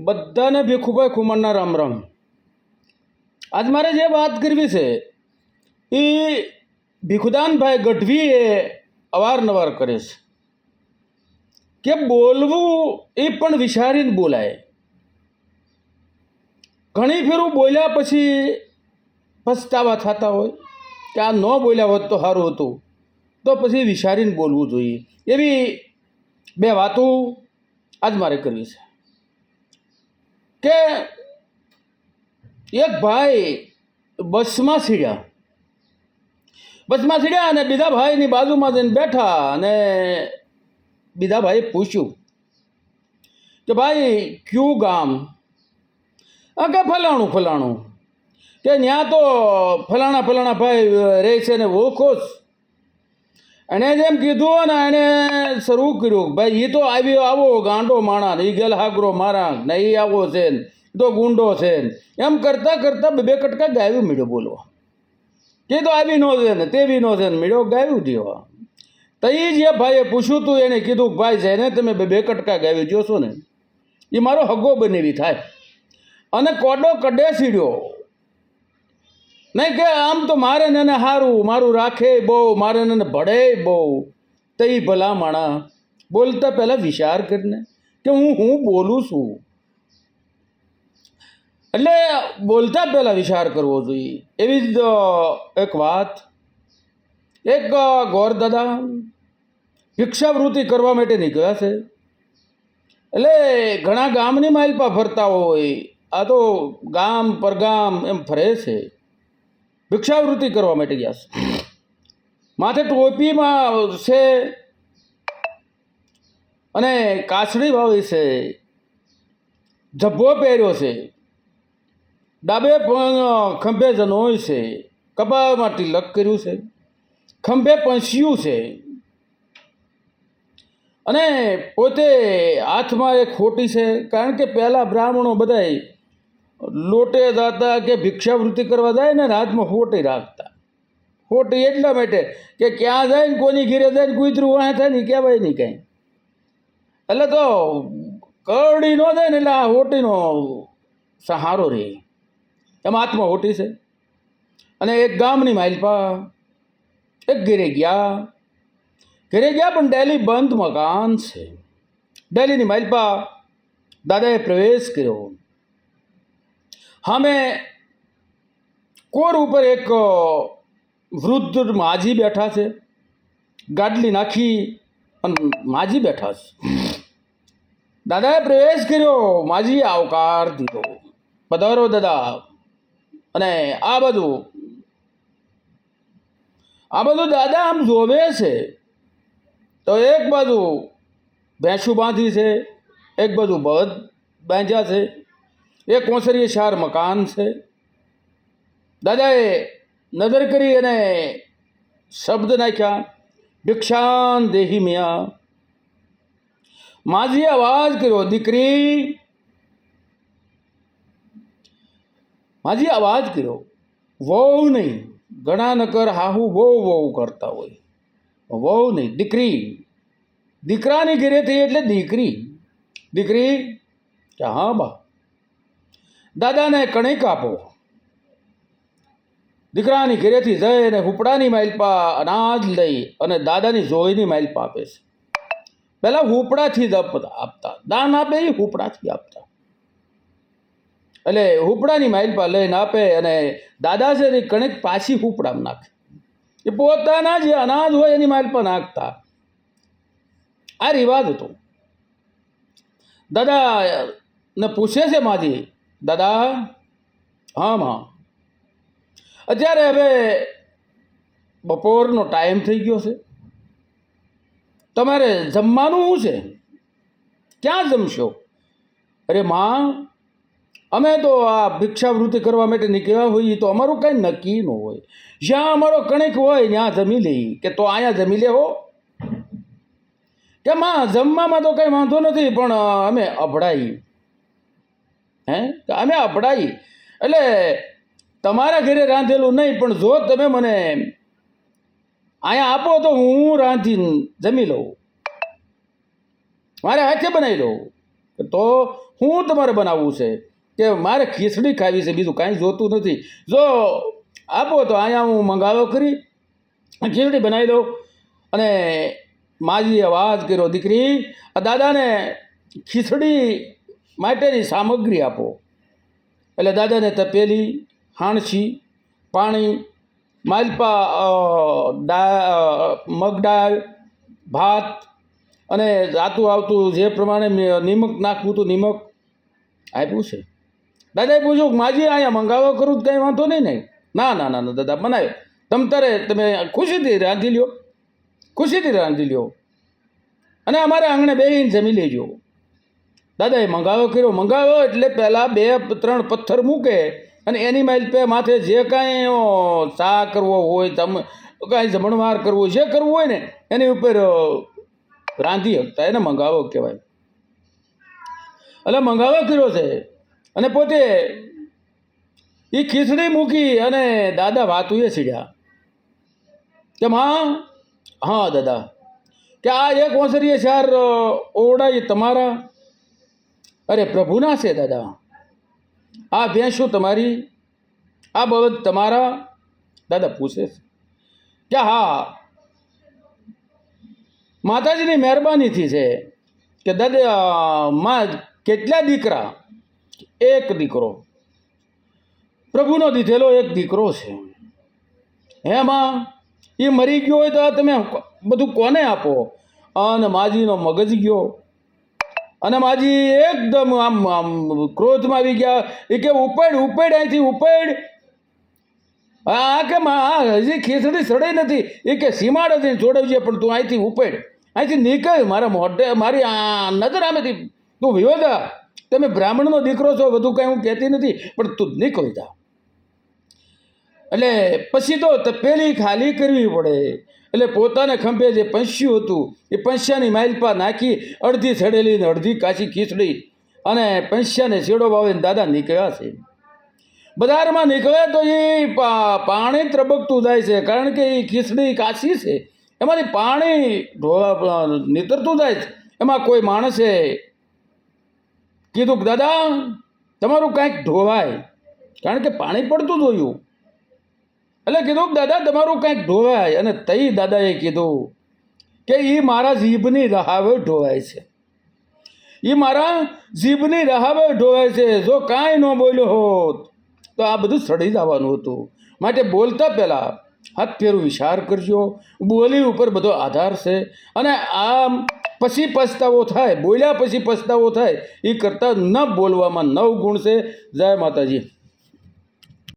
બધાને ભીખુભાઈ ખુમાણના રામ રામ. આજ મારે જે વાત કરવી છે એ ભીખુદાનભાઈ ગઢવીએ અવારનવાર કરે છે કે બોલવું એ પણ વિચારીને બોલાય. ઘણી ફેરું બોલ્યા પછી પછતાવા થતા હોય કે આ ન બોલ્યા હોત તો સારું હતું, તો પછી વિચારીને બોલવું જોઈએ. એવી બે વાતો આજ મારે કરવી છે કે એક ભાઈ બસમાં સીડ્યા અને બીજા ભાઈની બાજુમાં જઈને બેઠા અને બીજા ભાઈએ પૂછ્યું કે ભાઈ ક્યું ગામ? કે ફલાણું કે ત્યાં તો ફલાણા ભાઈ રહે છે ને ઓળખો જ. એણે જેમ કીધું ને એણે શરૂ કર્યું, ભાઈ એ તો આવો ગાંડો માણા, એ ગેલ હાગરો મારા ને એ આવો છે ને તો ગુંડો છે ને, એમ કરતાં બે કટકા ગાયું મીડ્યો બોલવા કે તો આવી નો છે ને તેવી નો છે ને મીડ્યો ગાયું દેવા. તો એ જે ભાઈએ પૂછ્યું હતું એને કીધું ભાઈ છે ને તમે બે કટકા ગાવી જોશો ને એ મારો હગો બનેવી થાય. અને કોડો કડે સીડ્યો નહીં કે આમ તો મારે ને હારું મારું રાખે બહુ, મારે ને ભળે બહુ. તો એ ભલા માણા બોલતા પહેલાં વિચાર કરીને કે હું બોલું છું. એટલે બોલતા પહેલાં વિચાર કરવો જોઈએ. એવી જ એક વાત, એક ગોરદાદા ભિક્ષાવૃત્તિ કરવા માટે નીકળ્યા છે. એટલે ઘણા ગામની માલપા ફરતા હોય, આ તો ગામ પરગામ એમ ફરે છે. ભિક્ષાવૃત્તિ કરવા માટે ગયા છે. માથે ટોપીમાં છે અને કાછડી વાવી છે, જબ્બો પહેર્યો છે, ડાબે ખંભે જનોય છે, કપાળમાં તિલક કર્યું છે, ખંભે પંસ્યું છે અને પોતે હાથમાં એક ખોટી છે. કારણ કે પહેલાં બ્રાહ્મણો બધાય લોટે જતા કે ભિક્ષાવૃત્તિ કરવા જાય ને હાથમાં ખોટી રાખતા. ખોટી એટલા માટે કે ક્યાં જાય ને કોની ઘીરે જાય ને કૂતરું વાહ થાય ને કહેવાય નહીં કાંઈ. એટલે તો કરડી ન જાય ને એટલે આ હોટીનો સહારો રહે. એમ હાથમાં હોટી છે. અને એક ગામની માલપા એક ઘેરે ગયા પણ ડેલી બંધ મકાન છે. ડેલીની માલપા દાદાએ પ્રવેશ કર્યો. સામે કોર ઉપર એક વૃદ્ધ માજી બેઠા છે, ગાડલી નાખી અને માજી બેઠા છે. દાદાએ પ્રવેશ કર્યો, માજીએ આવકાર દીધો, પધારો દાદા. અને આ બધું દાદા આમ જોવે છે તો એક બાજુ ભેંસું બાંધી છે, એક બાજુ બળદ બાંધ્યા છે, એક કોસરીએ 4 મકાન છે. દાદાએ નજર કરી અને શબ્દ નાખ્યા, ભિક્ષાન દેહી મિયા. માજીએ અવાજ કર્યો, દીકરી. માજીએ અવાજ કર્યો, વહુ નહીં. ઘણા નકર હાહુ બહુ કરતા હોય, વહુ નહીં, દીકરી. દીકરાની ઘેરે થઈ એટલે દીકરી કે હા બા. દાદાને કણિક આપો. દીકરાની ઘેરેથી જઈને હુપડાની માલપા અનાજ લઈ અને દાદાની જોઈની માલપા આપે છે. પહેલાં હુપડાથી જ આપતા, દાન આપે એ હુપડાથી આપતા. એટલે હુપડાની માલપા લઈને આપે અને દાદા છે એ કણિક પાછી હુપડામાં નાખે. એ પોતાના જે અનાજ હોય એની માલપા નાખતા. આ રિવાજ હતો. દાદાને પૂછે છે માજી, દાદા હા અત્યારે હવે બપોરનો ટાઈમ થઈ ગયો છે, તમારે જમવાનું શું છે? ક્યાં જમશો? અરે માં, અમે તો આ ભિક્ષાવૃત્તિ કરવા માટે નીકળ્યા હોઈએ તો અમારું કંઈ નક્કી ન હોય. જ્યાં અમારો કણિક હોય ત્યાં જમી લઈએ. કે તો અહીંયા જમી લે હો. કે માં જમવામાં તો કંઈ વાંધો નથી પણ અમે અભડાઈ. અમે અભડાઈ એટલે તમારા ઘરે રાંધેલું નહીં, પણ જો તમે મને અહીંયા આપો તો હું રાંધીને જમી લઉં, મારે હાથે બનાવી લઉં. તો શું તમારે બનાવવું છે કે મારે ખીચડી ખાવી છે, બીજું કાંઈ જોતું નથી. જો આપો તો અહીંયા હું મંગાવો કરી ખીચડી બનાવી દઉં. અને માજીએ વાત કર્યો, દીકરી આ દાદાને ખીચડી માટેની સામગ્રી આપો. એટલે દાદાને તપેલી, હાણસી, પાણી, માલપા, મગ દાળ, ભાત અને જાતું આવતું જે પ્રમાણે નિમક નાખવું હતું નિમક આપ્યું છે. દાદાએ પૂછ્યું કે માજી અહીંયા મંગાવો કરું તો કંઈ વાંધો નહીં ને? ના ના ના ના દાદા, બનાવ્યો તમે ખુશીથી રાંધી લ્યો, ખુશીથી રાંધી લ્યો અને અમારે આંગણે બેસીને જમી લેજો. દાદાએ મંગાવ્યો એટલે પહેલાં 2-3 પથ્થર મૂકે અને એની માથે જે કાંઈ ચા કરવો હોય, કાંઈ જમણવાર કરવો, જે કરવું હોય ને એની ઉપર રાંધી શકતા, એને મંગાવો કહેવાય. એટલે મંગાવો કર્યો છે અને પોતે એ ખીચડી મૂકી અને દાદા વાતુએ સીડ્યા કે હા દાદા, કે આ એક ઓસરીએ 4 ઓરડા એ તમારા? અરે પ્રભુના છે દાદા. આ ભેંસું તમારી? આ બળદ તમારા? દાદા પૂછે કે હા, માતાજીની મહેરબાનીથી છે. કે દાદા માં કેટલા દીકરા? એક દીકરો, પ્રભુનો દીધેલો એક દીકરો છે. એમાં એ મરી ગયો હોય તો તમે બધું કોને આપો? અને માજીનો મગજ ગયો અને માજી એકદમ આમ ક્રોધમાં આવી ગયા. એ કે ઉપાડ અહીંથી ઉપાડ. હા કે હજી ખીચડી સડે નથી. એ કે સીમાડે જઈને જોડાવજે, પણ તું અહીંથી ઉપાડ, અહીંથી નીકળ, મારા મોઢે મારી નજર આમેથી તું વિયો જા. તમે બ્રાહ્મણનો દીકરો છો, વધુ કાંઈ હું કહેતી નથી, પણ તું નીકળી જા. એટલે પછી તો તપેલી ખાલી કરવી પડે. એટલે પોતાને ખંભે જે પંસ્યું હતું એ પંસ્યાની માલપા નાખી અડધી સડેલી ને અડધી કાચી ખીચડી અને પંસ્યાને છેડો વાવીને દાદા નીકળ્યા છે. બજારમાં નીકળે તો એ પાણી ત્રબકતું જાય છે, કારણ કે એ ખીચડી કાચી છે, એમાંથી પાણી નીતરતું જાય છે. એમાં કોઈ માણસે કીધું કે દાદા તમારું કાંઈક ઢોવાય, કારણ કે પાણી પડતું જોયું. એટલે કીધું કે દાદા તમારું કાંઈક ઢોવાય. અને તઈ દાદાએ કીધું કે એ મારા જીભની રહાવે ઢોવાય છે, એ મારા જીભની રહાવે ઢોવાય છે. જો કાંઈ ન બોલ્યો હોત તો આ બધું સડી જવાનું હતું. માટે બોલતા પહેલાં હાથ ફેરું વિચાર કરજો. બોલી ઉપર બધો આધાર છે. અને આમ પછી પછતાવો થાય, બોલ્યા પછી પછતાવો થાય, એ કરતાં ન બોલવામાં 9 ગુણ છે. જય માતાજી.